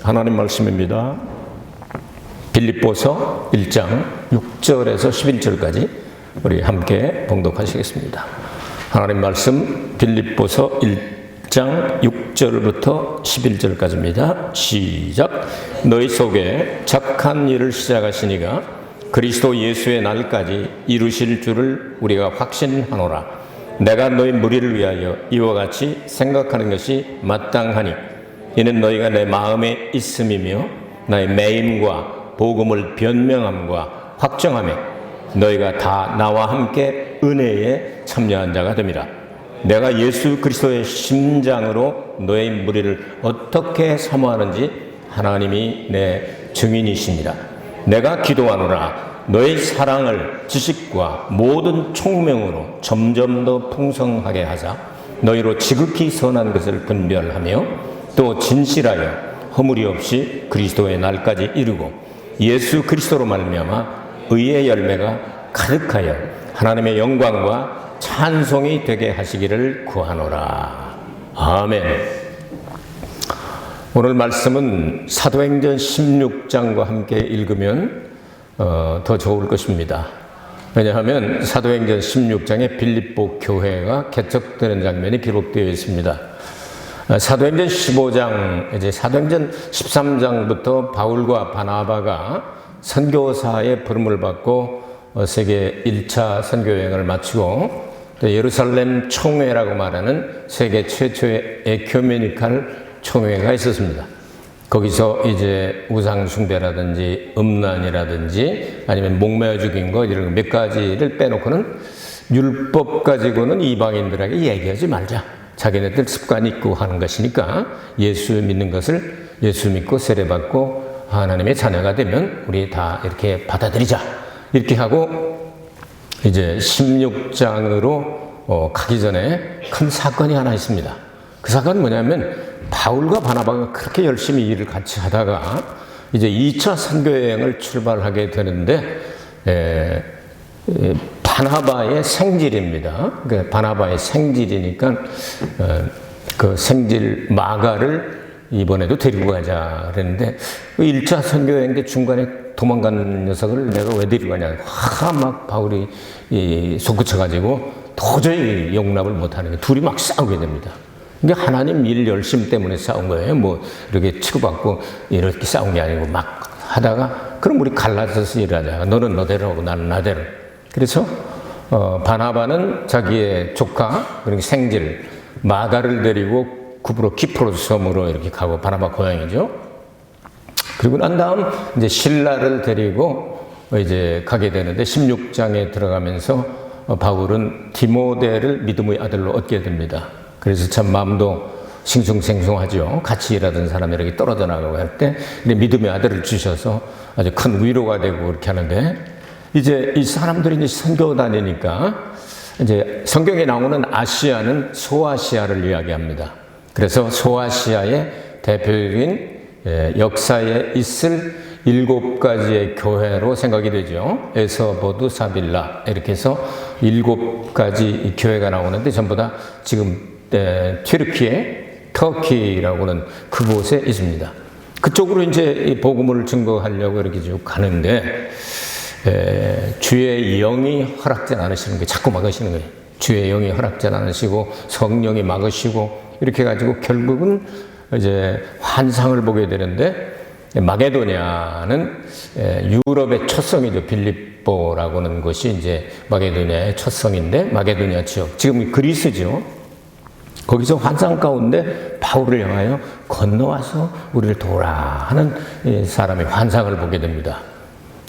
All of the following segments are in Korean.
하나님 말씀입니다. 빌립보서 1장 6절에서 11절까지 우리 함께 봉독하시겠습니다. 하나님 말씀 빌립보서 1장 6절부터 11절까지입니다. 시작. 너희 속에 착한 일을 시작하시니가 그리스도 예수의 날까지 이루실 줄을 우리가 확신하노라. 내가 너희 무리를 위하여 이와 같이 생각하는 것이 마땅하니 이는 너희가 내 마음에 있음이며 나의 매임과 복음을 변명함과 확정함에 너희가 다 나와 함께 은혜에 참여한 자가 됨이라. 내가 예수 그리스도의 심장으로 너희 무리를 어떻게 사모하는지 하나님이 내 증인이시니라. 내가 기도하노라. 너희 사랑을 지식과 모든 총명으로 점점 더 풍성하게 하자 너희로 지극히 선한 것을 분별하며 또 진실하여 허물이 없이 그리스도의 날까지 이루고 예수 그리스도로 말미암아 의의 열매가 가득하여 하나님의 영광과 찬송이 되게 하시기를 구하노라. 아멘. 오늘 말씀은 사도행전 16장과 함께 읽으면 더 좋을 것입니다. 왜냐하면 사도행전 16장에 빌립보 교회가 개척되는 장면이 기록되어 있습니다. 사도행전 15장, 이제 사도행전 13장부터 바울과 바나바가 선교사의 부름을 받고 세계 1차 선교여행을 마치고 또 예루살렘 총회라고 말하는 세계 최초의 에큐메니칼 총회가 있었습니다. 거기서 이제 우상숭배라든지 음란이라든지 아니면 목매어 죽인 것 이런 몇 가지를 빼놓고는 율법 가지고는 이방인들에게 얘기하지 말자. 자기네들 습관이 있고 하는 것이니까 예수 믿는 것을 예수 믿고 세례받고 하나님의 자녀가 되면 우리 다 이렇게 받아들이자. 이렇게 하고 이제 16장으로 가기 전에 큰 사건이 하나 있습니다. 그 사건은 뭐냐면 바울과 바나바가 그렇게 열심히 일을 같이 하다가 이제 2차 선교여행을 출발하게 되는데 바나바의 생질입니다. 그러니까 바나바의 생질이니까 그 생질 마가를 이번에도 데리고 가자 그랬는데 1차 선교여행 때 중간에 도망간 녀석을 내가 왜 데리고 가냐. 막 바울이 솟구쳐가지고 도저히 용납을 못하는 거예요. 둘이 막 싸우게 됩니다. 이게 하나님 일 열심 때문에 싸운 거예요. 뭐 이렇게 치고받고 이렇게 싸운 게 아니고 막 하다가 그럼 우리 갈라서서 일하자. 너는 너대로 하고 나는 나대로. 그래서 바나바는 자기의 조카 그러니까 생질 마가를 데리고 키프로스 섬으로 이렇게 가고 바나바 고향이죠. 그리고 난 다음 이제 실라를 데리고 이제 가게 되는데 16장에 들어가면서 바울은 디모데를 믿음의 아들로 얻게 됩니다. 그래서 참 마음도 싱숭생숭하죠. 같이 일하던 사람들에게 떨어져 나가고 할 때 믿음의 아들을 주셔서 아주 큰 위로가 되고 그렇게 하는데 이제 이 사람들이 이제 선교 다니니까 이제 성경에 나오는 아시아는 소아시아를 이야기합니다. 그래서 소아시아의 대표적인 역사에 있을 7가지의 교회로 생각이 되죠. 에서보드, 사빌라 이렇게 해서 7가지 교회가 나오는데 전부 다 지금 튀르키예, 터키라고는 그곳에 있습니다. 그쪽으로 이제 복음을 증거하려고 이렇게 쭉 가는데 주의 영이 허락지 않으시는 게 자꾸 막으시는 거예요. 주의 영이 허락지 않으시고 성령이 막으시고 이렇게 해가지고 결국은 이제 환상을 보게 되는데 마게도냐는 유럽의 첫 성이죠. 빌립보라고는 곳이 이제 마게도냐의 첫 성인데 마게도냐 지역 지금 그리스죠. 거기서 환상 가운데 바울을 향하여 건너와서 우리를 도우라 하는 사람의 환상을 보게 됩니다.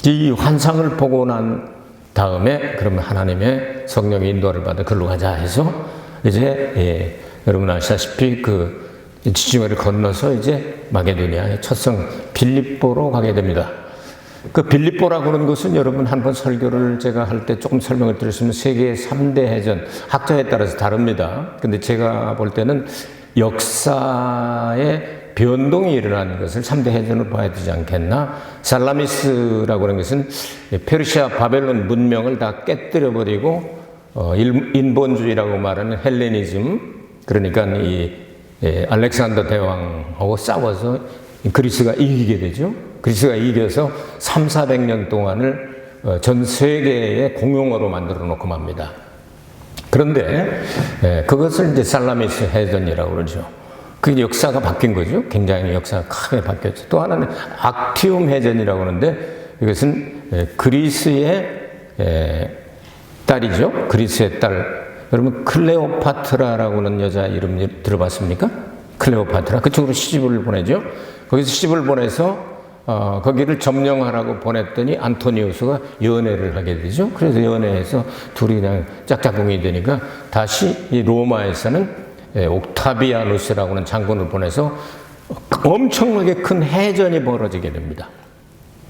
이 환상을 보고 난 다음에 그러면 하나님의 성령의 인도를 받아 글로 가자 해서 이제 여러분 아시다시피 그 지중해를 건너서 이제 마게도니아의 첫성 빌립보로 가게 됩니다. 그 빌립보라고 하는 것은 여러분 한번 설교를 제가 할 때 조금 설명을 드렸으면 세계 3대 해전 학자에 따라서 다릅니다. 근데 제가 볼 때는 역사의 변동이 일어나는 것을 3대 해전으로 봐야 되지 않겠나. 살라미스라고 하는 것은 페르시아 바벨론 문명을 다 깨뜨려버리고 인본주의라고 말하는 헬레니즘 그러니까 이 알렉산더 대왕하고 싸워서 그리스가 이기게 되죠. 그리스가 이겨서 300~400년 동안을 전 세계의 공용어로 만들어 놓고 맙니다. 그런데 그것을 이제 살라미스 해전이라고 그러죠. 그 역사가 바뀐 거죠. 굉장히 역사가 크게 바뀌었죠. 또 하나는 악티움 해전이라고 하는데 이것은 그리스의 딸이죠. 그리스의 딸. 여러분 클레오파트라라고 하는 여자 이름 들어봤습니까? 클레오파트라. 그쪽으로 시집을 보내죠. 거기서 시집을 보내서 거기를 점령하라고 보냈더니 안토니우스가 연애를 하게 되죠. 그래서 연애해서 둘이 그냥 짝짝꿍이 되니까 다시 이 로마에서는 옥타비아누스라고 하는 장군을 보내서 엄청나게 큰 해전이 벌어지게 됩니다.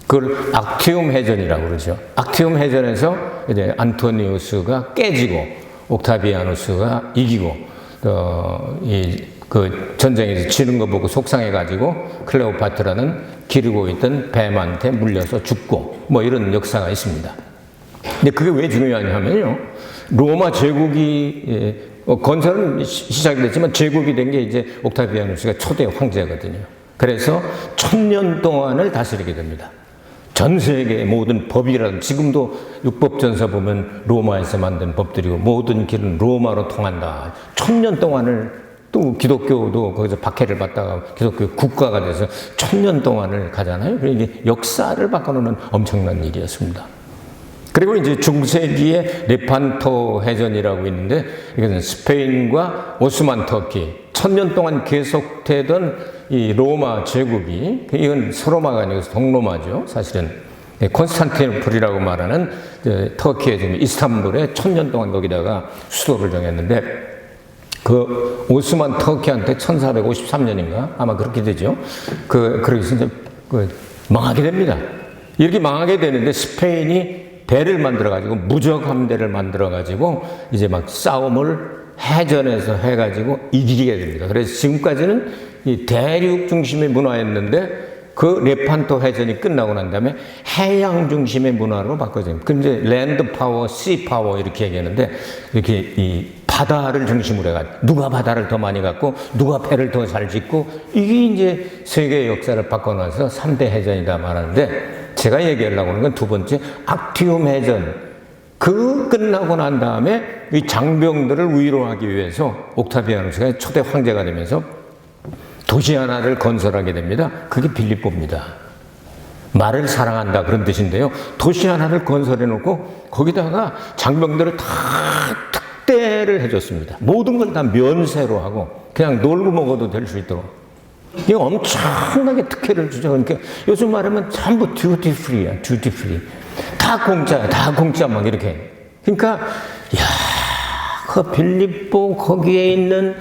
그걸 악티움 해전이라고 그러죠. 악티움 해전에서 이제 안토니우스가 깨지고 옥타비아누스가 이기고 그 전쟁에서 지는 거 보고 속상해가지고 클레오파트라는 기르고 있던 뱀한테 물려서 죽고 뭐 이런 역사가 있습니다. 근데 그게 왜 중요하냐면요. 로마 제국이 건설은 시작이 됐지만 제국이 된 게 이제 옥타비아누스가 초대 황제거든요. 그래서 1000년 동안을 다스리게 됩니다. 전 세계의 모든 법이라든 지금도 육법전서 보면 로마에서 만든 법들이고 모든 길은 로마로 통한다. 1000년 동안을 또 기독교도 거기서 박해를 받다가 기독교 국가가 돼서 1000년 동안을 가잖아요. 그러니까 역사를 바꿔놓는 엄청난 일이었습니다. 그리고 이제 중세기에 레판토 해전이라고 있는데 이것은 스페인과 오스만 터키 1000년 동안 계속되던 이 로마 제국이 이건 서로마가 아니고 동로마죠. 사실은 콘스탄티노플이라고 말하는 터키의 지금 이스탄불에 1000년 동안 거기다가 수도를 정했는데 그 오스만 터키한테 1453년인가 아마 그렇게 되죠. 그래서 이제 망하게 됩니다. 이렇게 망하게 되는데 스페인이 배를 만들어가지고 무적 함대를 만들어가지고 이제 막 싸움을 해전에서 해가지고 이기게 됩니다. 그래서 지금까지는 이 대륙 중심의 문화였는데 그 레판토 해전이 끝나고 난 다음에 해양 중심의 문화로 바꿔져요. 근데 랜드 파워, 시 파워 이렇게 얘기하는데 이렇게 이 바다를 중심으로 해가지고 누가 바다를 더 많이 갖고 누가 배를 더 잘 짓고 이게 이제 세계의 역사를 바꿔놔서 3대 해전이다 말하는데 제가 얘기하려고 하는 건 두 번째 악티움 해전. 그 끝나고 난 다음에 이 장병들을 위로하기 위해서 옥타비아누스가 초대 황제가 되면서 도시 하나를 건설하게 됩니다. 그게 빌립보입니다. 말을 사랑한다 그런 뜻인데요. 도시 하나를 건설해 놓고 거기다가 장병들을 다 특대를 해줬습니다. 모든 걸 다 면세로 하고 그냥 놀고 먹어도 될 수 있도록. 이거 엄청나게 특혜를 주죠. 그러니까 요즘 말하면 전부 듀티 프리야, 듀티 프리. 다 공짜야, 다 공짜 막 이렇게. 그러니까, 야, 그 빌립보 거기에 있는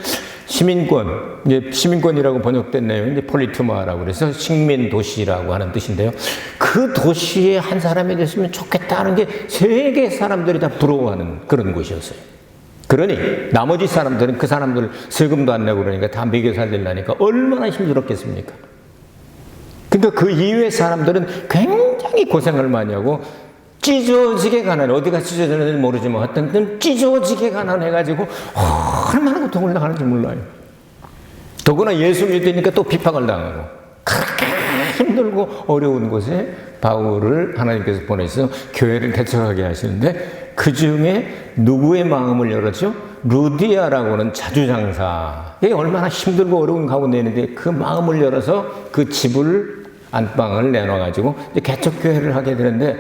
시민권, 이제 시민권이라고 번역된 내용이 이제 폴리투마라고 그래서 식민 도시라고 하는 뜻인데요. 그 도시에 한 사람이 됐으면 좋겠다는 게 세계 사람들이 다 부러워하는 그런 곳이었어요. 그러니 나머지 사람들은 그 사람들 세금도 안 내고 그러니까 다 먹여 살리려니까 얼마나 힘들었겠습니까? 근데 그 이외의 사람들은 굉장히 고생을 많이 하고 찢어지게 가난해. 어디가 찢어졌는지 모르지만 어떤 때는 찢어지게 가난해가지고 얼마나 고통을 당하는지 몰라요. 더구나 예수 믿으니까 또 비판을 당하고 그렇게 힘들고 어려운 곳에 바울을 하나님께서 보내서 교회를 개척하게 하시는데 그 중에 누구의 마음을 열었죠? 루디아라고 하는 자주장사. 이게 얼마나 힘들고 어려운 가운데 있는데 그 마음을 열어서 그 집을 안방을 내놔가지고 이제 개척교회를 하게 되는데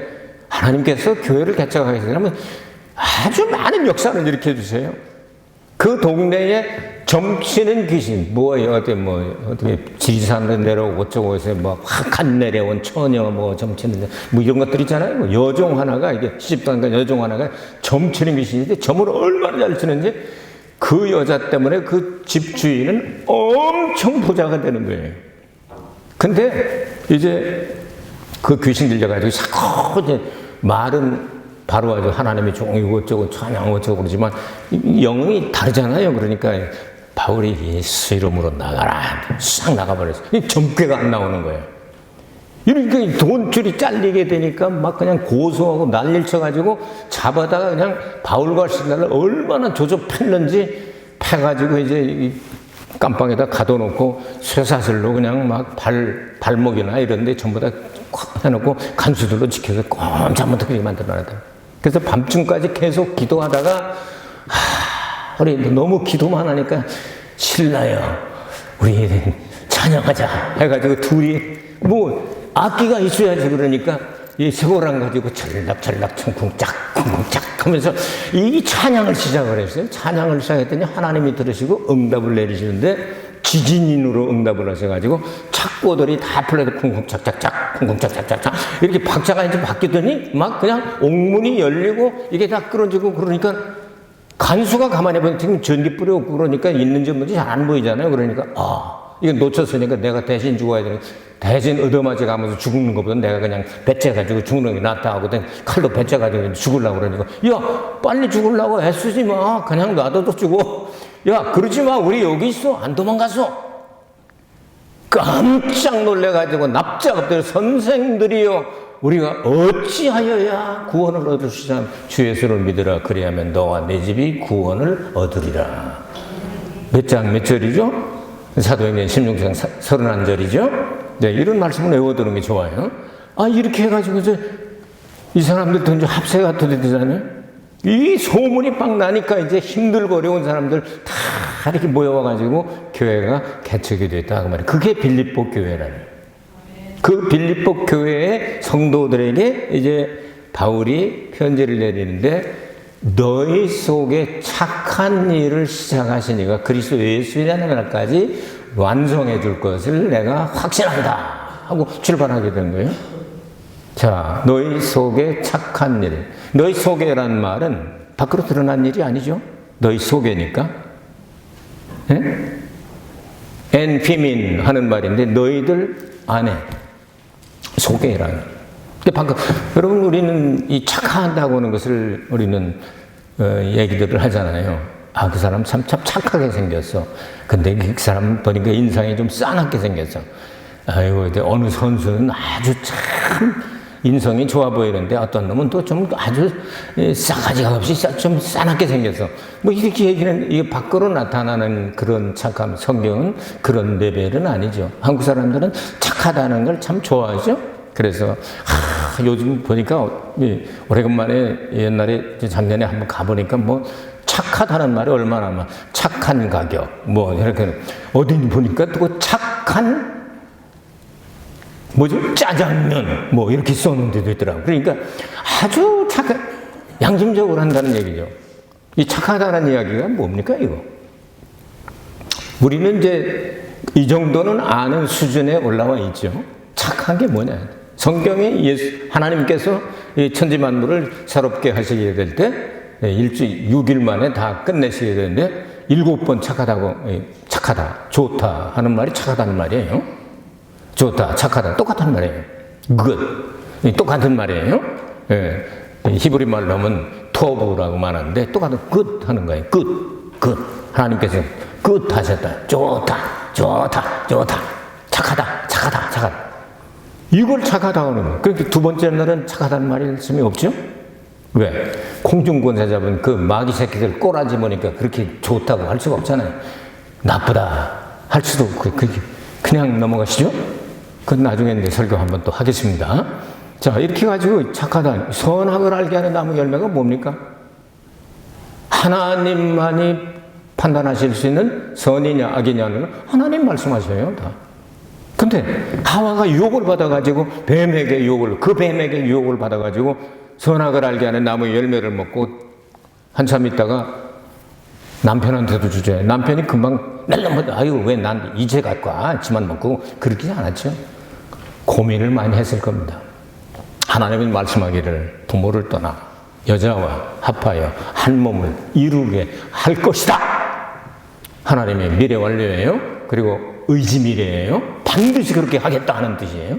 하나님께서 교회를 개척하게 되면 아주 많은 역사를 일으켜 주세요. 그 동네에 점치는 귀신, 어떻게 지리산을 내려오고 어쩌고 해서 확한 내려온 처녀 점치는 이런 것들 있잖아요. 여종 하나가 이게 시집도 안 간 여종 하나가 점치는 귀신인데 점을 얼마나 잘 치는지 그 여자 때문에 그 집 주인은 엄청 부자가 되는 거예요. 근데 이제 그 귀신 들려가지고 자꾸 이제 말은 바로 아주 하나님의 종이고 어쩌고 찬양 어쩌고 그러지만 영이 다르잖아요. 그러니까 바울이 예수 이름으로 나가라 싹 나가버렸어요. 점괘가 안 나오는 거예요. 이러니까 돈줄이 잘리게 되니까 막 그냥 고소하고 난리를 쳐가지고 잡아다가 그냥 바울과 신라를 얼마나 조져 팼는지 패가지고 이제 깜빵에다 가둬놓고 쇠사슬로 그냥 막 발목이나 이런 데 전부 다 해놓고 간수들로 지켜서 꼼짝 못하게 만들어놨다. 그래서 밤중까지 계속 기도하다가 우리 너무 기도만 하니까 신나요. 우리 찬양하자 해가지고 둘이 뭐 악기가 있어야지 그러니까 이 쇠고랑 가지고 철락철락 쿵쿵짝 하면서 이 찬양을 시작을 했어요. 찬양을 시작했더니 하나님이 들으시고 응답을 내리시는데 지진인으로 응답을 하셔가지고 착고들이 다 풀려서 쿵쿵짝짝짝 쿵쿵짝짝짝 이렇게 박자가 이제 바뀌더니 막 그냥 옥문이 열리고 이게 다 끌어지고 그러니까 간수가 가만히 보면 지금 전기불이 없고 그러니까 있는지 없는지 잘 안 보이잖아요. 그러니까 이거 놓쳤으니까 내가 대신 죽어야 되는 대신 얻어맞아 가면서 죽는 것보다 내가 그냥 배째가지고 죽는 게 낫다 하고 칼로 배째가지고 죽으려고 그러니까 야 빨리 죽으려고 애쓰지 마 그냥 놔둬도 죽어 야 그러지 마 우리 여기 있어 안 도망갔어 깜짝 놀래가지고 납작 엎드려 선생들이여 우리가 어찌하여야 구원을 얻을 수 있냐 주 예수를 믿으라 그리하면 너와 내 집이 구원을 얻으리라. 몇 장 몇 절이죠? 사도행전 16장 31절이죠? 네, 이런 말씀을 외워두는 게 좋아요. 이렇게 해가지고 이제 이 사람들도 이제 합세가 되잖아요. 이 소문이 막 나니까 이제 힘들고 어려운 사람들 다 이렇게 모여와가지고 교회가 개척이 됐다. 그 말이에요. 그게 빌립보 교회라는. 그 빌립보 교회의 성도들에게 이제 바울이 편지를 내리는데 너희 속에 착한 일을 시작하시니까 그리스도 예수이라는 날까지 완성해 줄 것을 내가 확신한다 하고 출발하게 된 거예요. 자, 너희 속에 착한 일. 너희 속에란 말은 밖으로 드러난 일이 아니죠. 너희 속에니까. 예? 엔피민 하는 말인데 너희들 안에 속에라는. 여러분 우리는 이 착한다고 하는 것을 우리는 얘기들을 하잖아요. 그 사람 참 착하게 생겼어. 근데 그 사람 보니까 인상이 좀 싸납게 생겼어. 아이고 이제 어느 선수는 아주 참 인성이 좋아 보이는데 어떤 놈은 또 좀 아주 싸가지가 없이 좀 싸납게 생겼어. 뭐 이렇게 얘기는 이게 밖으로 나타나는 그런 착함. 성경은 그런 레벨은 아니죠. 한국 사람들은 착하다는 걸 참 좋아하죠. 그래서 요즘 보니까 오래간만에 옛날에 작년에 한번 가보니까 뭐 착하다는 말이 얼마나 막 착한 가격 뭐 이렇게 어디 보니까 또 착한 뭐죠 짜장면 뭐 이렇게 써놓은 데도 있더라고. 그러니까 아주 착한 양심적으로 한다는 얘기죠. 이 착하다는 이야기가 뭡니까 이거? 우리는 이제 이 정도는 아는 수준에 올라와 있죠. 착한 게 뭐냐? 성경에 하나님께서 이 천지 만물을 새롭게 하시게 될 때 일주일 6일 만에 다 끝내시게 되는데 7번 착하다, 좋다 하는 말이 착하다는 말이에요. 좋다, 착하다 똑같은 말이에요. good 똑같은 말이에요. 예, 히브리 말로 하면 토브라고 말하는데 똑같은 good 하는 거예요. good 하나님께서 good 하셨다, 좋다, 착하다. 이걸 착하다고 하는 거예요. 그렇게 두 번째 날은 착하다는 말씀이 없죠? 왜? 콩중권세 잡은 그 마귀 새끼들 꼬라지 보니까 그렇게 좋다고 할 수가 없잖아요. 나쁘다 할 수도 없고, 그냥 넘어가시죠? 그건 나중에 이제 설교 한번 또 하겠습니다. 자, 이렇게 가지고 착하다, 선악을 알게 하는 나무 열매가 뭡니까? 하나님만이 판단하실 수 있는 선이냐 악이냐는 하나님 말씀하셔요, 다. 근데 하와가 유혹을 받아가지고 뱀에게 유혹을 받아가지고 선악을 알게 하는 나무 열매를 먹고 한참 있다가 남편한테도 주죠. 남편이 금방 아유 왜 난 이제 갖고 지만 먹고 그러지 않았죠. 고민을 많이 했을 겁니다. 하나님은 말씀하기를 부모를 떠나 여자와 합하여 한 몸을 이루게 할 것이다. 하나님의 미래 완료예요. 그리고 의지 미래예요. 반드시 그렇게 하겠다 하는 뜻이에요.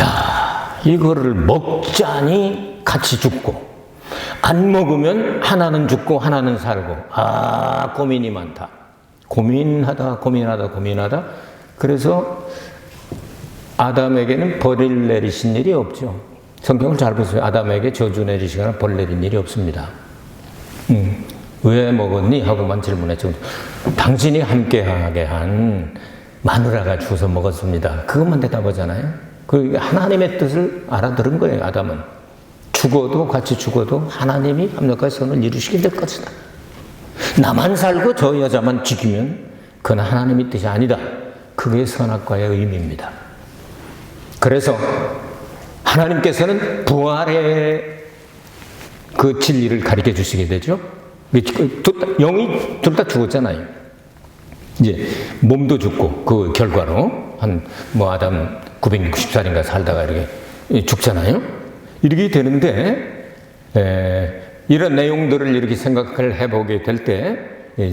야, 이거를 먹자니 같이 죽고 안 먹으면 하나는 죽고 하나는 살고. 고민이 많다. 고민하다. 그래서 아담에게는 벌을 내리신 일이 없죠. 성경을 잘 보세요. 아담에게 저주 내리시거나 벌 내린 일이 없습니다. 왜 먹었니? 하고만 질문했죠. 당신이 함께하게 한 마누라가 주워서 먹었습니다. 그것만 대답하잖아요. 그 하나님의 뜻을 알아들은 거예요, 아담은. 죽어도 같이 죽어도 하나님이 합력과 선을 이루시게 될 것이다. 나만 살고 저 여자만 죽이면 그건 하나님의 뜻이 아니다. 그게 선악과의 의미입니다. 그래서 하나님께서는 부활의 그 진리를 가르쳐 주시게 되죠. 영이 둘 다 죽었잖아요. 이제 몸도 죽고 그 결과로 아담 960살인가 살다가 이렇게 죽잖아요. 이렇게 되는데 이런 내용들을 이렇게 생각을 해보게 될 때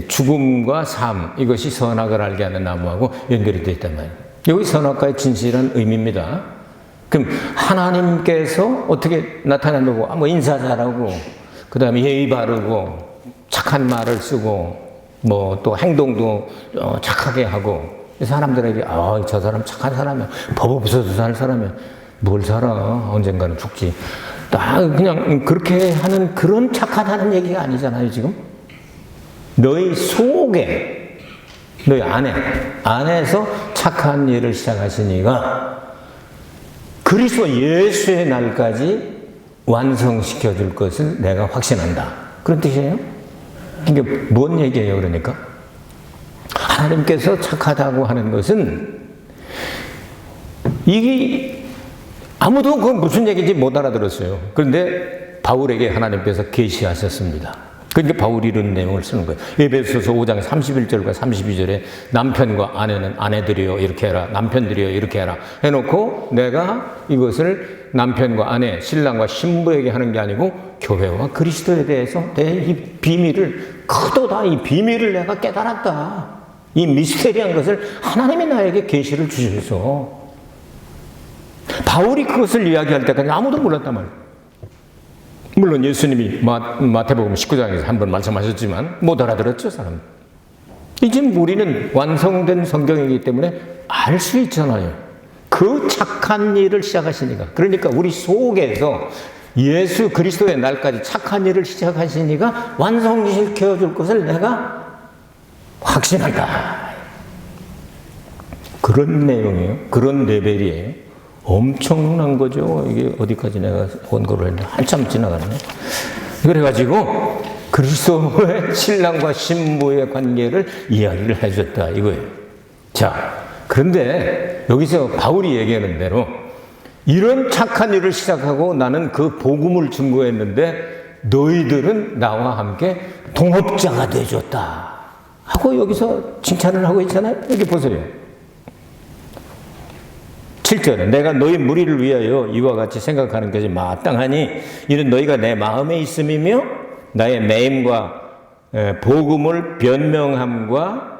죽음과 삶, 이것이 선악을 알게 하는 나무하고 연결이 되어 있단 말이에요. 여기 선악과의 진실한 의미입니다. 그럼 하나님께서 어떻게 나타나려고 뭐 인사 잘하고 그 다음에 예의 바르고 착한 말을 쓰고 뭐 또 행동도 착하게 하고 사람들에게 저 사람 착한 사람이야, 법 없어도 살 사람이야, 뭘 살아, 언젠가는 죽지, 딱 그냥 그렇게 하는 그런 착하다는 얘기가 아니잖아요. 지금 너희 속에 너희 안에서 착한 일을 시작하시니가 그리스도 예수의 날까지 완성시켜 줄 것을 내가 확신한다. 그런 뜻이에요. 이게 뭔 얘기예요? 그러니까 하나님께서 착하다고 하는 것은 이게 아무도 그 무슨 얘기인지 못 알아들었어요. 그런데 바울에게 하나님께서 계시하셨습니다. 그러니까 바울이 이런 내용을 쓰는 거예요. 에베소서 5장 31절과 32절에 남편과 아내는 아내들이여 이렇게 해라, 남편들이여 이렇게 해라 해놓고 내가 이것을 남편과 아내, 신랑과 신부에게 하는 게 아니고 교회와 그리스도에 대해서 내 이 비밀을, 크도다 이 비밀을 내가 깨달았다. 이 미스테리한 것을 하나님이 나에게 계시를 주셔서 바울이 그것을 이야기할 때까지 아무도 몰랐단 말이에요. 물론 예수님이 마태복음 19장에서 한번 말씀하셨지만 못 알아들었죠, 사람. 이제 우리는 완성된 성경이기 때문에 알 수 있잖아요. 그 착한 일을 시작하시니까. 그러니까 우리 속에서 예수 그리스도의 날까지 착한 일을 시작하시니까 완성시켜 줄 것을 내가 확신한다. 그런 내용이에요. 그런 레벨이에요. 엄청난 거죠. 이게 어디까지 내가 원고를 했는데 한참 지나갔네. 그래가지고 그리스도의 신랑과 신부의 관계를 이야기를 해줬다 이거예요. 자, 그런데 여기서 바울이 얘기하는 대로 이런 착한 일을 시작하고 나는 그 복음을 증거했는데 너희들은 나와 함께 동업자가 되어줬다 하고 여기서 칭찬을 하고 있잖아요. 여기 보세요. 7절에 내가 너희 무리를 위하여 이와 같이 생각하는 것이 마땅하니 이는 너희가 내 마음에 있음이며 나의 매임과 복음을 변명함과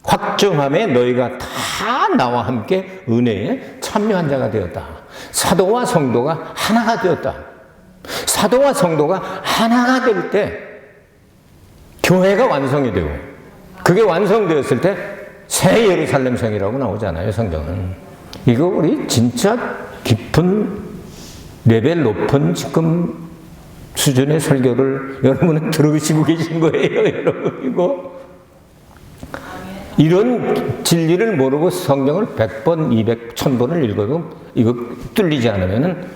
확정함에 너희가 다 나와 함께 은혜에 참여한 자가 되었다. 사도와 성도가 하나가 되었다. 사도와 성도가 하나가 될 때 교회가 완성이 되고 그게 완성되었을 때 새 예루살렘 성이라고 나오잖아요. 성경은. 이거 우리 진짜 깊은 레벨 높은 지금 수준의 설교를 여러분은 들으시고 계신 거예요. 여러분 이거 이런 진리를 모르고 성경을 100번, 200, 1000번을 읽어도 이거 뚫리지 않으면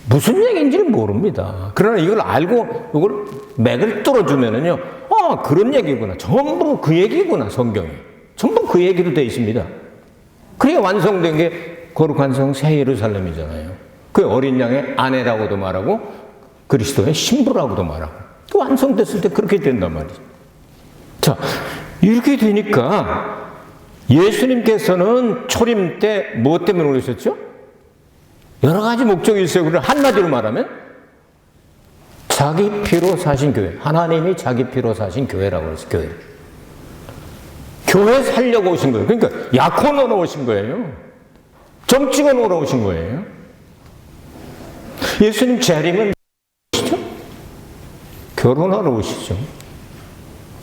무슨 얘기인지를 모릅니다. 그러나 이걸 알고 이걸 맥을 뚫어주면은요, 그런 얘기구나. 전부 그 얘기구나. 성경이 전부 그 얘기로 되어 있습니다. 그게 완성된 게 거룩한 성 새 예루살렘이잖아요. 그 어린 양의 아내라고도 말하고 그리스도의 신부라고도 말하고 완성됐을 때 그렇게 된단 말이죠. 자, 이렇게 되니까 예수님께서는 초림 때 무엇 때문에 오셨죠? 여러 가지 목적이 있어요. 그걸 한마디로 말하면 자기 피로 사신 교회, 하나님이 자기 피로 사신 교회라고 그랬어요. 교회 살려고 오신 거예요. 그러니까 약혼하러 오신 거예요. 점 찍어 놓으러 오신 거예요. 예수님 재림은 오시죠? 결혼하러 오시죠.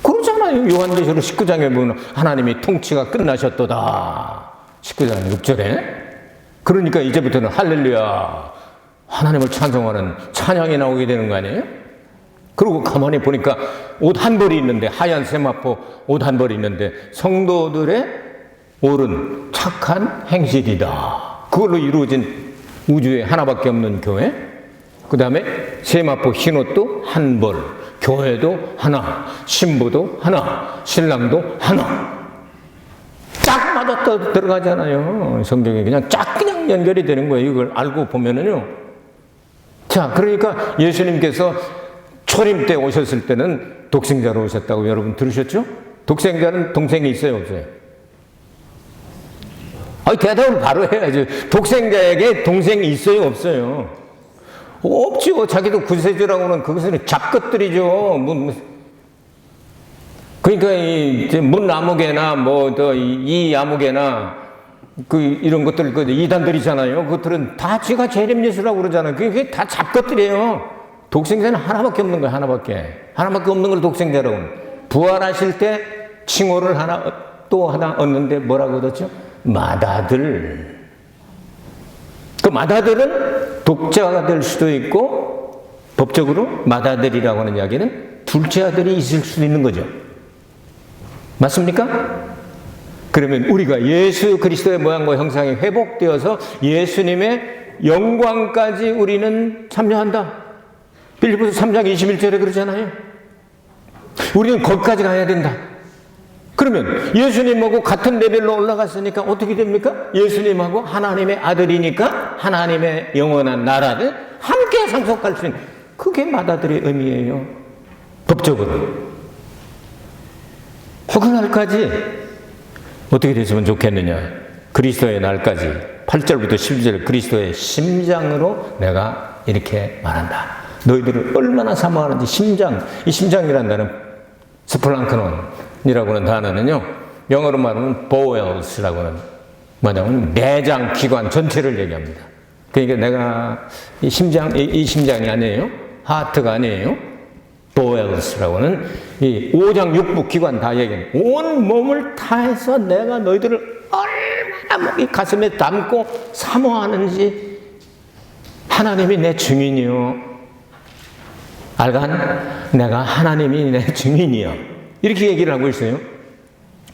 그러잖아요. 요한계시록 19장에 보면 하나님이 통치가 끝나셨도다. 19장 6절에. 그러니까 이제부터는 할렐루야, 하나님을 찬송하는 찬양이 나오게 되는 거 아니에요? 그리고 가만히 보니까 옷 한 벌이 있는데, 하얀 세마포 옷 한 벌이 있는데, 성도들의 옳은 착한 행실이다. 그걸로 이루어진 우주에 하나밖에 없는 교회. 그 다음에 세마포 흰 옷도 한 벌, 교회도 하나, 신부도 하나, 신랑도 하나. 짝 맞아 들어가잖아요. 성경에 그냥 연결이 되는 거예요. 이걸 알고 보면은요. 자, 그러니까 예수님께서 초림 때 오셨을 때는 독생자로 오셨다고 여러분 들으셨죠? 독생자는 동생이 있어요, 없어요? 대답을 바로 해야죠. 독생자에게 동생이 있어요, 없어요? 없죠. 자기도 구세주라고는 그것은 잡것들이죠. 그러니까 문 아무개나 이 아무개나 이런 것들 이단들이잖아요. 그것들은 다 지가 재림예수라고 그러잖아요. 그게 다 잡것들이에요. 독생자는 하나밖에 없는 거예요. 하나밖에 없는 걸 독생자라고. 부활하실 때 칭호를 또 하나 얻는데 뭐라고 그러죠? 맏아들. 그 맏아들은 독자가 될 수도 있고, 법적으로 맏아들이라고 하는 이야기는 둘째 아들이 있을 수도 있는 거죠. 맞습니까? 그러면 우리가 예수 그리스도의 모양과 형상이 회복되어서 예수님의 영광까지 우리는 참여한다. 빌립보서 3장 21절에 그러잖아요. 우리는 거기까지 가야 된다. 그러면 예수님하고 같은 레벨로 올라갔으니까 어떻게 됩니까? 예수님하고 하나님의 아들이니까 하나님의 영원한 나라를 함께 상속할 수 있는, 그게 맏아들의 의미예요. 법적으로. 그날까지 어떻게 됐으면 좋겠느냐. 그리스도의 날까지 8절부터 11절 그리스도의 심장으로 내가 이렇게 말한다. 너희들을 얼마나 사모하는지. 심장, 이 심장이라는 단어는 스플랑크논이라고 하는 단어는요, 영어로 말하면 bowels라고 하는, 뭐냐면 내장 기관 전체를 얘기합니다. 그러니까 내가 이 심장이 아니에요. 하트가 아니에요. bowels라고 하는 이 오장 육부 기관 다 얘기해요. 온 몸을 다해서 내가 너희들을 얼마나 이 가슴에 담고 사모하는지. 하나님이 내 증인이요. 알간? 내가 하나님이 내 증인이요. 이렇게 얘기를 하고 있어요.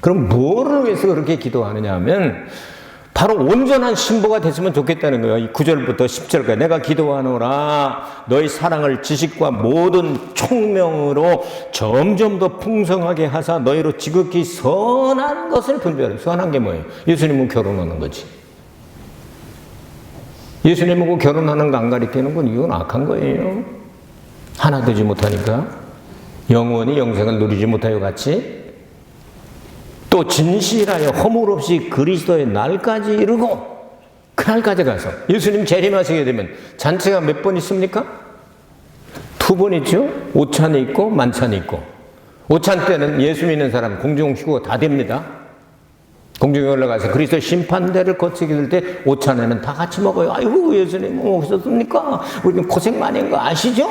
그럼 뭐를 위해서 그렇게 기도하느냐 하면 바로 온전한 신부가 됐으면 좋겠다는 거예요. 이 9절부터 10절까지 내가 기도하노라 너희 사랑을 지식과 모든 총명으로 점점 더 풍성하게 하사 너희로 지극히 선한 것을 분별해. 선한 게 뭐예요? 예수님은 결혼하는 거지. 예수님하고 결혼하는 거 안 가리키는 건 이건 악한 거예요. 하나 되지 못하니까 영원히 영생을 누리지 못하여 같이 또 진실하여 허물 없이 그리스도의 날까지 이르고 그날까지 가서 예수님 재림하시게 되면 잔치가 몇 번 있습니까? 2번 있죠. 오찬이 있고 만찬이 있고. 오찬 때는 예수 믿는 사람 공중휴거 다 됩니다. 공중에 올라가서 그리스도 심판대를 거치게 될 때 오찬에는 다 같이 먹어요. 아이고 예수님 오셨습니까? 우리 고생 많이 한 거 아시죠?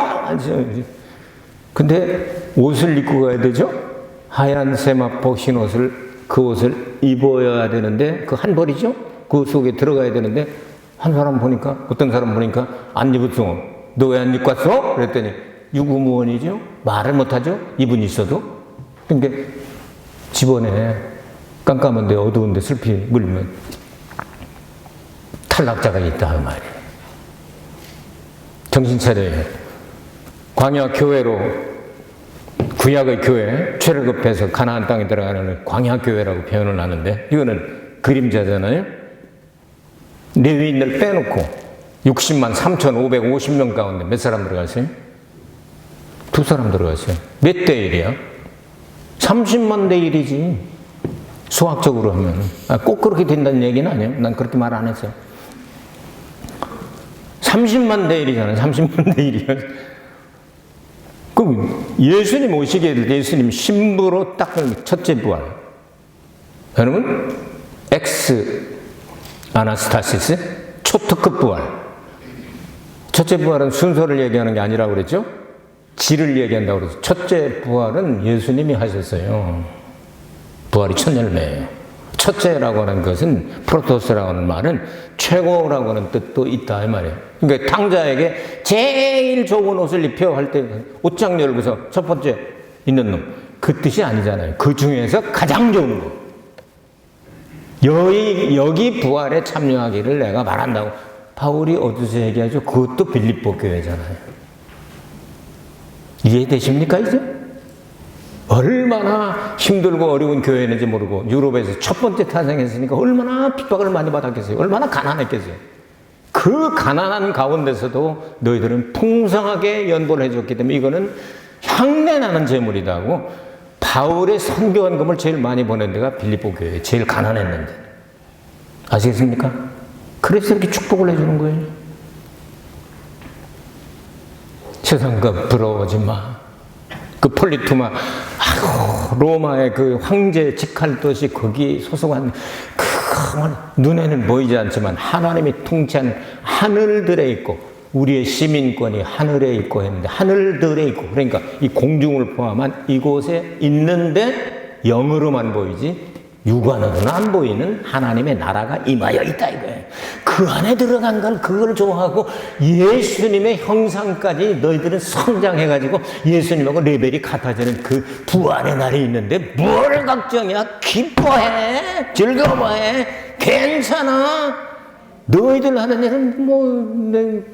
근데 옷을 입고 가야 되죠. 하얀 세마포 흰 옷을, 그 옷을 입어야 되는데 그 한 벌이죠. 그 속에 들어가야 되는데 한 사람 보니까, 어떤 사람 보니까 안 입었어. 너 왜 안 입고 왔어? 그랬더니 유구무원이죠. 말을 못하죠. 입은 있어도. 그러니까 집안에 깜깜한데 어두운데 슬피 물면 탈락자가 있다 그 말이에요. 정신 차려요. 광야 교회로, 구약의 교회, 죄를 급해서 가나안 땅에 들어가는 광야 교회라고 표현을 하는데 이거는 그림자잖아요. 레위인을 빼놓고 60만 3,550명 가운데 몇 사람 들어갔어요? 2사람 들어갔어요. 몇 대 1이야? 30만 대 1이지. 수학적으로 하면. 꼭 그렇게 된다는 얘기는 아니에요. 난 그렇게 말 안 했어요. 30만 대 1이잖아요. 30만 대 1이야. 그럼 예수님 오시게 될 때 예수님 신부로 딱 첫째 부활. 여러분, 엑스 아나스타시스 초특급 부활. 첫째 부활은 순서를 얘기하는 게 아니라고 그랬죠? 질을 얘기한다고 그랬죠. 첫째 부활은 예수님이 하셨어요. 부활이 첫 열매예요. 첫째라고 하는 것은 프로토스라고 하는 말은 최고라고 하는 뜻도 있다 이 말이에요. 그러니까 탕자에게 제일 좋은 옷을 입혀 할 때 옷장 열고서 첫 번째 있는 놈, 그 뜻이 아니잖아요. 그 중에서 가장 좋은 거. 여기 부활에 참여하기를 내가 말한다고 바울이 어디서 얘기하죠? 그것도 빌립보 교회잖아요. 이해되십니까 이제? 얼마나 힘들고 어려운 교회인지 모르고 유럽에서 첫 번째 탄생했으니까 얼마나 핍박을 많이 받았겠어요. 얼마나 가난했겠어요. 그 가난한 가운데서도 너희들은 풍성하게 연보를 해줬기 때문에 이거는 향내나는 재물이다 하고 바울의 선교원금을 제일 많이 보낸 데가 빌립보 교회, 제일 가난했는데. 아시겠습니까? 그래서 이렇게 축복을 해주는 거예요. 세상 그 부러워하지 마. 그 폴리투마, 아이고, 로마의 그 황제 직할듯이 거기 소속한 그 눈에는 보이지 않지만 하나님이 통치한 하늘들에 있고 우리의 시민권이 하늘에 있고 했는데 하늘들에 있고 그러니까 이 공중을 포함한 이곳에 있는데 영으로만 보이지 육안으로는 안 보이는 하나님의 나라가 임하여 있다 이거예요. 그 안에 들어간 건 그걸 좋아하고 예수님의 형상까지 너희들은 성장해가지고 예수님하고 레벨이 같아지는 그 부활의 날이 있는데 뭘 걱정이야? 기뻐해, 즐거워해, 괜찮아. 너희들 하는 일은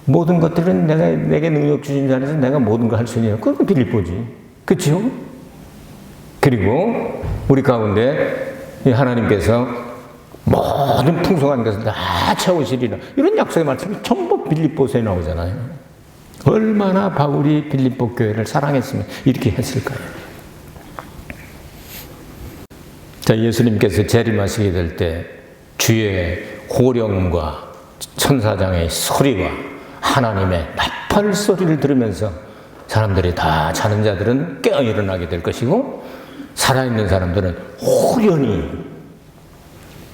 모든 것들은 내게 능력 주신 자라서 내가 모든 걸 할 수 있냐. 그건 빌립보지. 그렇죠? 그리고 우리 가운데 하나님께서 모든 풍성한 것을 다 채우시리라. 이런 약속의 말씀이 전부 빌립보서에 나오잖아요. 얼마나 바울이 빌립보 교회를 사랑했으면 이렇게 했을까요? 자, 예수님께서 재림하시게 될 때 주의 호령과 천사장의 소리와 하나님의 나팔 소리를 들으면서 사람들이 다 자는 자들은 깨어 일어나게 될 것이고 살아있는 사람들은 호련히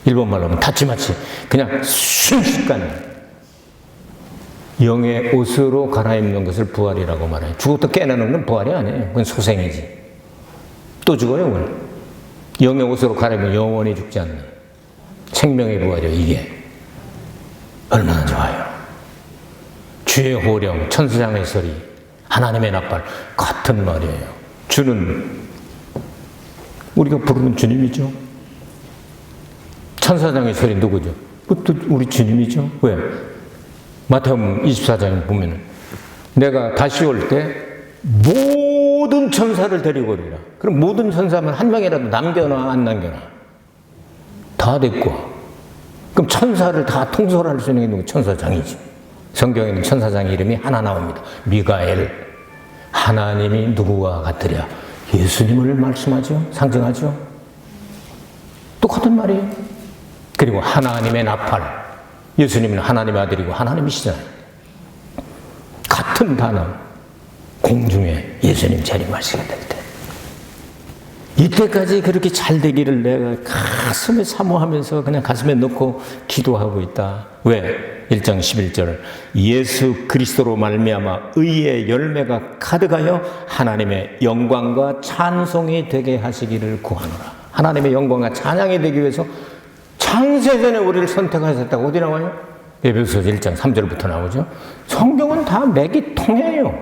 일본말로 하면 다치마치 그냥 순식간에 영의 옷으로 갈아입는 것을 부활이라고 말해요. 죽었다 깨어나는 건 부활이 아니에요. 그건 소생이지. 또 죽어요. 그건. 영의 옷으로 갈아입으면 영원히 죽지 않는 생명의 부활이에요. 이게 얼마나 좋아요. 주의 호령, 천사장의 소리, 하나님의 나팔 같은 말이에요. 주는 우리가 부르는 주님이죠. 천사장의 소리 누구죠? 그것도 우리 주님이죠. 왜? 마태복음 24장에 보면 내가 다시 올 때 모든 천사를 데리고 오리라. 그럼 모든 천사면 한 명이라도 남겨놔 안 남겨놔? 다 데리고 와. 그럼 천사를 다 통솔할 수 있는 게 누구? 천사장이지. 성경에는 천사장 이름이 하나 나옵니다. 미가엘. 하나님이 누구와 같으랴? 예수님을 말씀하죠. 상징하죠. 똑같은 말이에요. 그리고 하나님의 나팔. 예수님은 하나님의 아들이고 하나님이시잖아요. 같은 단어. 공중에 예수님 재림하시게 될 때. 이때까지 그렇게 잘 되기를 내가 가슴에 사모하면서 그냥 가슴에 넣고 기도하고 있다. 왜? 1장 11절 예수 그리스도로 말미암아 의의 열매가 가득하여 하나님의 영광과 찬송이 되게 하시기를 구하노라. 하나님의 영광과 찬양이 되기 위해서 창세전에 우리를 선택하셨다고 어디 나와요? 에베소서 1장 3절부터 나오죠. 성경은 다 맥이 통해요.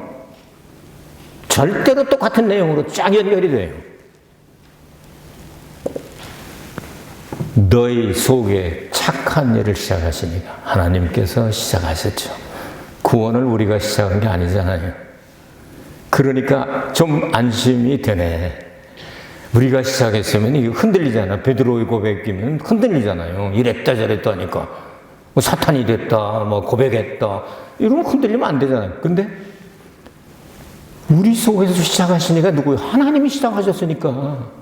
절대로 똑같은 내용으로 쫙 연결이 돼요. 너희 속에 착한 일을 시작하시니까 하나님께서 시작하셨죠. 구원을 우리가 시작한 게 아니잖아요. 그러니까 좀 안심이 되네. 우리가 시작했으면 이게 흔들리잖아. 베드로의 고백이면 흔들리잖아요. 이랬다 저랬다 하니까 뭐 사탄이 됐다, 뭐 고백했다 이러면 흔들리면 안 되잖아요. 근데 우리 속에서 시작하시니까 누구예요? 하나님이 시작하셨으니까.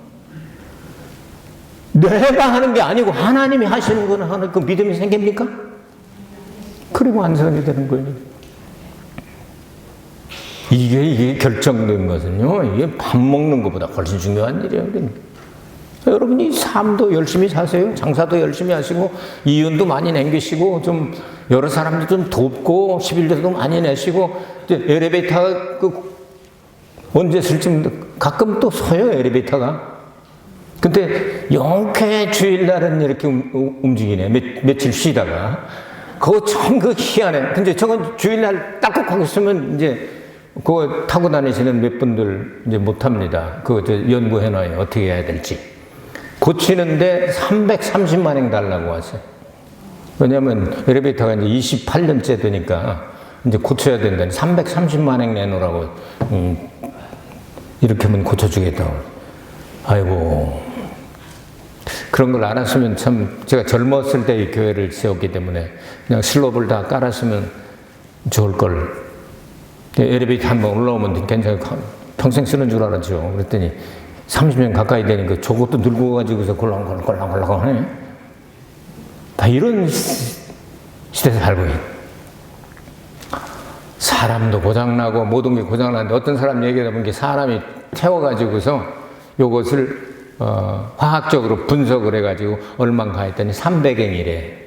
내가 하는 게 아니고 하나님이 하시는 거는 하는 그 믿음이 생깁니까? 그리고 안성이 되는 거예요. 이게 결정된 것은요, 이게 밥 먹는 것보다 훨씬 중요한 일이에요. 그러니까. 여러분이 삶도 열심히 사세요. 장사도 열심히 하시고, 이윤도 많이 남기시고, 좀, 여러 사람들 좀 돕고, 11조도 많이 내시고, 이제 엘리베이터가 언제 쓸지 가끔 또 서요, 엘리베이터가. 근데 영케 주일날은 이렇게 움직이네. 며칠 쉬다가. 그거 참 그 희한해. 근데 저건 주일날 딱딱하고 있으면 이제 그거 타고 다니시는 몇 분들 이제 못 합니다. 그거 저 연구해놔요. 어떻게 해야 될지. 고치는데 330만 행 달라고 하세요. 왜냐면 엘리베이터가 이제 28년째 되니까 이제 고쳐야 된다니 330만 행 내놓으라고 이렇게 하면 고쳐주겠다고. 아이고, 그런 걸 알았으면 참 제가 젊었을 때 이 교회를 세웠기 때문에 그냥 슬롭을 다 깔았으면 좋을 걸. 엘리베이터 한번 올라오면 괜찮아. 평생 쓰는 줄 알았죠. 그랬더니 30년 가까이 되니까 저것도 늙어 가지고서 골랑골랑 하네. 다 이런 시대에 살고 있어요. 사람도 고장나고 모든 게 고장나는데 어떤 사람 얘기하다 보니까 사람이 태워가지고서 요것을 화학적으로 분석을 해가지고 얼마인가 했더니 300행이래.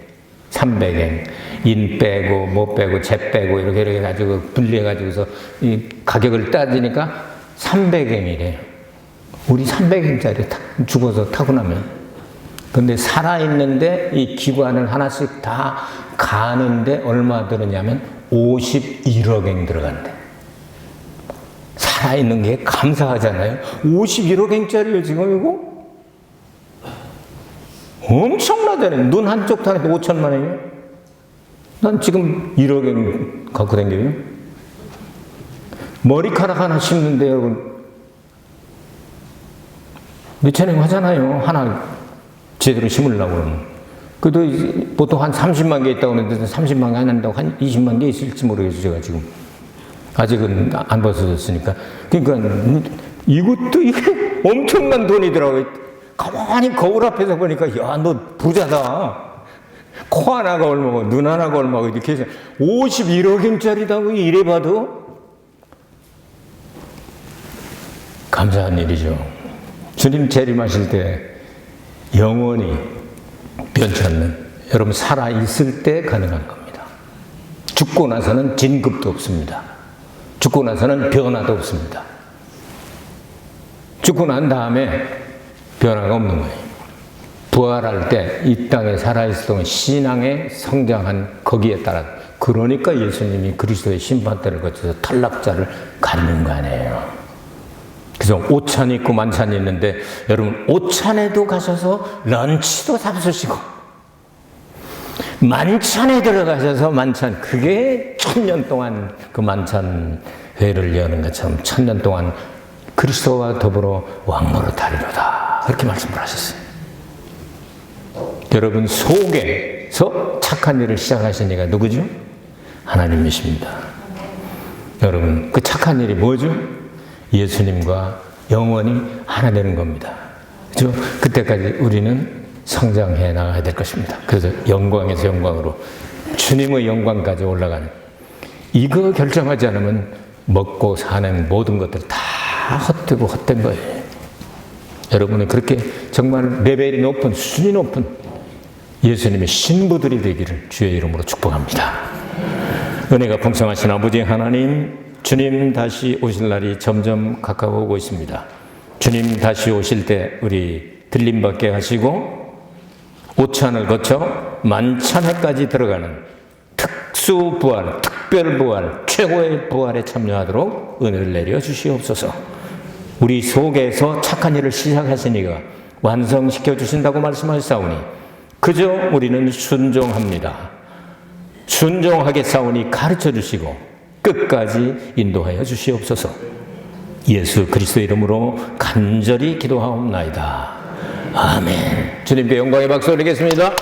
300행. 인 빼고 뭐 빼고 재 빼고 이렇게 해가지고 분리해가지고서 이 가격을 따지니까 300행이래. 우리 300행짜리 죽어서 타고 나면. 근데 살아있는데 이 기관을 하나씩 다 가는데 얼마 들었냐면 51억 행 들어간대. 살아있는 게 감사하잖아요. 51억 행짜리요 지금 이거? 엄청나잖아요. 눈 한쪽 타는데 5천만 원이요? 난 지금 1억 행 갖고 다녀요. 머리카락 하나 심는데 여러분 몇천 원 하잖아요. 하나 제대로 심으려고 그러면. 그래도 보통 한 30만 개 있다고 하는데 30만 개 안 한다고 한 20만 개 있을지 모르겠어요. 제가 지금. 아직은 안 벗어졌으니까. 그러니까 이것도 이게 엄청난 돈이더라고요. 가만히 거울 앞에서 보니까 야, 너 부자다. 코 하나가 얼마고 눈 하나가 얼마고 이렇게 해서 51억엔짜리다고 이래 봐도 감사한 일이죠. 주님 재림하실 때 영원히 변치 않는, 여러분 살아있을 때 가능한 겁니다. 죽고 나서는 진급도 없습니다. 죽고 나서는 변화도 없습니다. 죽고 난 다음에 변화가 없는 거예요. 부활할 때 이 땅에 살아있을 동안 신앙에 성장한 거기에 따라, 그러니까 예수님이 그리스도의 심판대를 거쳐서 탈락자를 갖는 거 아니에요. 그래서 오찬이 있고 만찬이 있는데 여러분 오찬에도 가셔서 런치도 잡수시고 만찬에 들어가셔서 만찬, 그게 1000년 동안 그 만찬 회를 여는 것처럼 1000년 동안 그리스도와 더불어 왕노릇하리로다, 그렇게 말씀을 하셨어요. 여러분 속에서 착한 일을 시작하신 이가 누구죠? 하나님이십니다. 여러분 그 착한 일이 뭐죠? 예수님과 영원히 하나 되는 겁니다. 그렇죠? 그때까지 우리는 성장해 나가야 될 것입니다. 그래서 영광에서 영광으로 주님의 영광까지 올라가는, 이거 결정하지 않으면 먹고 사는 모든 것들 다 헛되고 헛된 거예요. 여러분은 그렇게 정말 레벨이 높은, 수준이 높은 예수님의 신부들이 되기를 주의 이름으로 축복합니다. 은혜가 풍성하신 아버지 하나님, 주님 다시 오실 날이 점점 가까워오고 있습니다. 주님 다시 오실 때 우리 들림받게 하시고 오찬을 거쳐 만찬회까지 들어가는 특수 부활, 특별 부활, 최고의 부활에 참여하도록 은혜를 내려 주시옵소서. 우리 속에서 착한 일을 시작하신 이가 완성시켜 주신다고 말씀하셨사오니 그저 우리는 순종합니다. 순종하게 싸우니 가르쳐 주시고 끝까지 인도하여 주시옵소서. 예수 그리스도 이름으로 간절히 기도하옵나이다. 아멘. 주님께 영광의 박수 올리겠습니다.